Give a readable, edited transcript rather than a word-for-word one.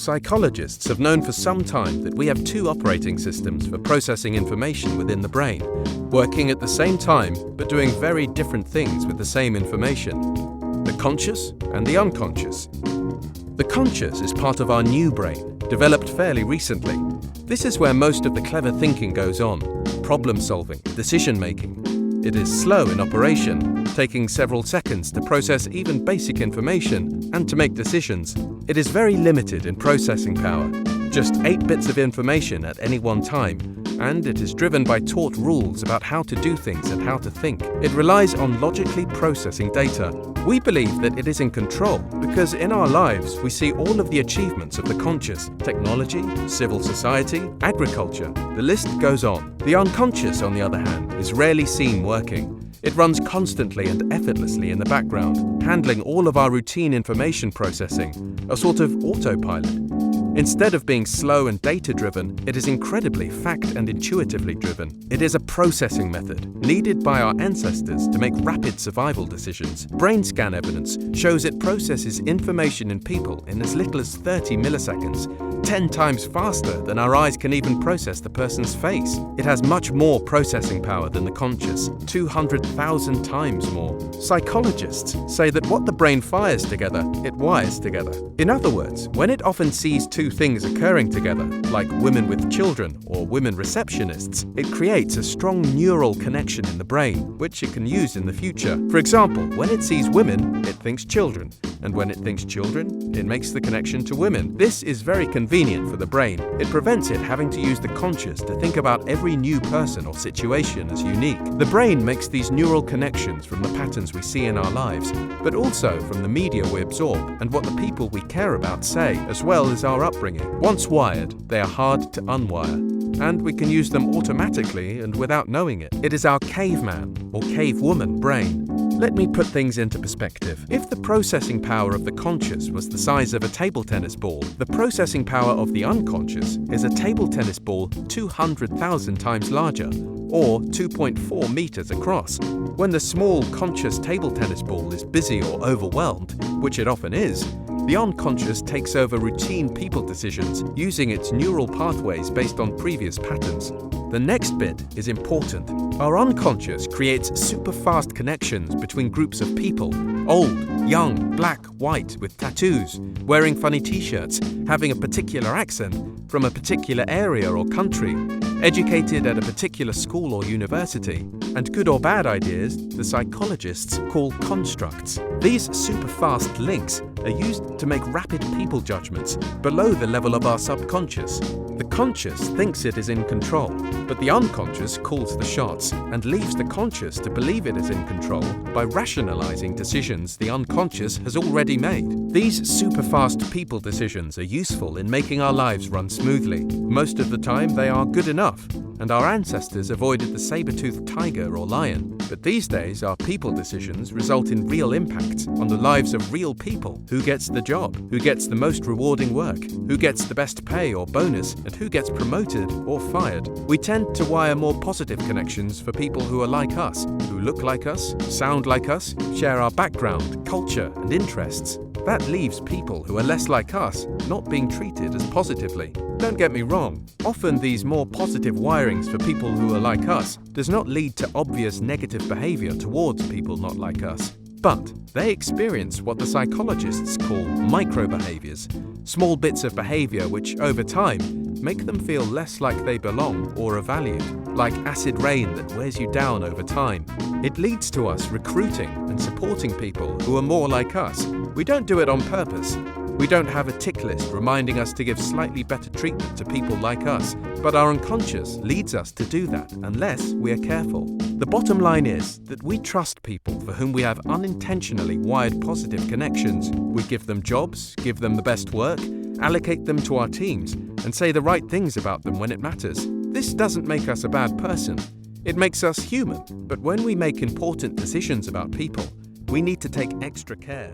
Psychologists have known for some time that we have two operating systems for processing information within the brain, working at the same time but doing very different things with the same information: the conscious and the unconscious. The conscious is part of our new brain, developed fairly recently. This is where most of the clever thinking goes on: problem solving, decision making. It is slow in operation, taking several seconds to process even basic information and to make decisions. It is very limited in processing power, just 8 bits of information at any one time, and it is driven by taught rules about how to do things and how to think. It relies on logically processing data. We believe that it is in control because in our lives we see all of the achievements of the conscious: technology, civil society, agriculture. The list goes on. The unconscious, on the other hand, is rarely seen working. It runs constantly and effortlessly in the background, handling all of our routine information processing, a sort of autopilot. Instead of being slow and data-driven, it is incredibly fact and intuitively driven. It is a processing method needed by our ancestors to make rapid survival decisions. Brain scan evidence shows it processes information in people in as little as 30 milliseconds, 10 times faster than our eyes can even process the person's face. It has much more processing power than the conscious, 200,000 times more. Psychologists say that what the brain fires together, it wires together. In other words, when it often sees two things occurring together, like women with children or women receptionists, it creates a strong neural connection in the brain, which it can use in the future. For example, when it sees women, it thinks children, and when it thinks children, it makes the connection to women. This is very convenient for the brain. It prevents it having to use the conscious to think about every new person or situation as unique. The brain makes these neural connections from the patterns we see in our lives, but also from the media we absorb and what the people we care about say, as well as our upbringing. Once wired, they are hard to unwire, and we can use them automatically and without knowing it. It is our caveman or cavewoman brain. Let me put things into perspective. If the processing power of the conscious was the size of a table tennis ball, the processing power of the unconscious is a table tennis ball 200,000 times larger, or 2.4 meters across. When the small conscious table tennis ball is busy or overwhelmed, which it often is, the unconscious takes over routine people decisions using its neural pathways based on previous patterns. The next bit is important. Our unconscious creates super fast connections between groups of people: old, young, black, white, with tattoos, wearing funny t-shirts, having a particular accent, from a particular area or country, educated at a particular school or university, and good or bad ideas the psychologists call constructs. These super fast links are used to make rapid people judgments below the level of our subconscious. The conscious thinks it is in control, but the unconscious calls the shots and leaves the conscious to believe it is in control by rationalizing decisions the unconscious has already made. These super fast people decisions are useful in making our lives run smoothly. Most of the time they are good enough, and our ancestors avoided the saber-toothed tiger or lion. But these days, our people decisions result in real impacts on the lives of real people. Who gets the job? Who gets the most rewarding work? Who gets the best pay or bonus? And who gets promoted or fired? We tend to wire more positive connections for people who are like us, who look like us, sound like us, share our background, culture, and interests. That leaves people who are less like us not being treated as positively. Don't get me wrong, often these more positive wirings for people who are like us does not lead to obvious negative behavior towards people not like us. But they experience what the psychologists call micro-behaviors, small bits of behavior which, over time, make them feel less like they belong or are valued, like acid rain that wears you down over time. It leads to us recruiting and supporting people who are more like us. We don't do it on purpose. We don't have a tick list reminding us to give slightly better treatment to people like us, but our unconscious leads us to do that unless we are careful. The bottom line is that we trust people for whom we have unintentionally wired positive connections. We give them jobs, give them the best work, allocate them to our teams, and say the right things about them when it matters. This doesn't make us a bad person. It makes us human, but when we make important decisions about people, we need to take extra care.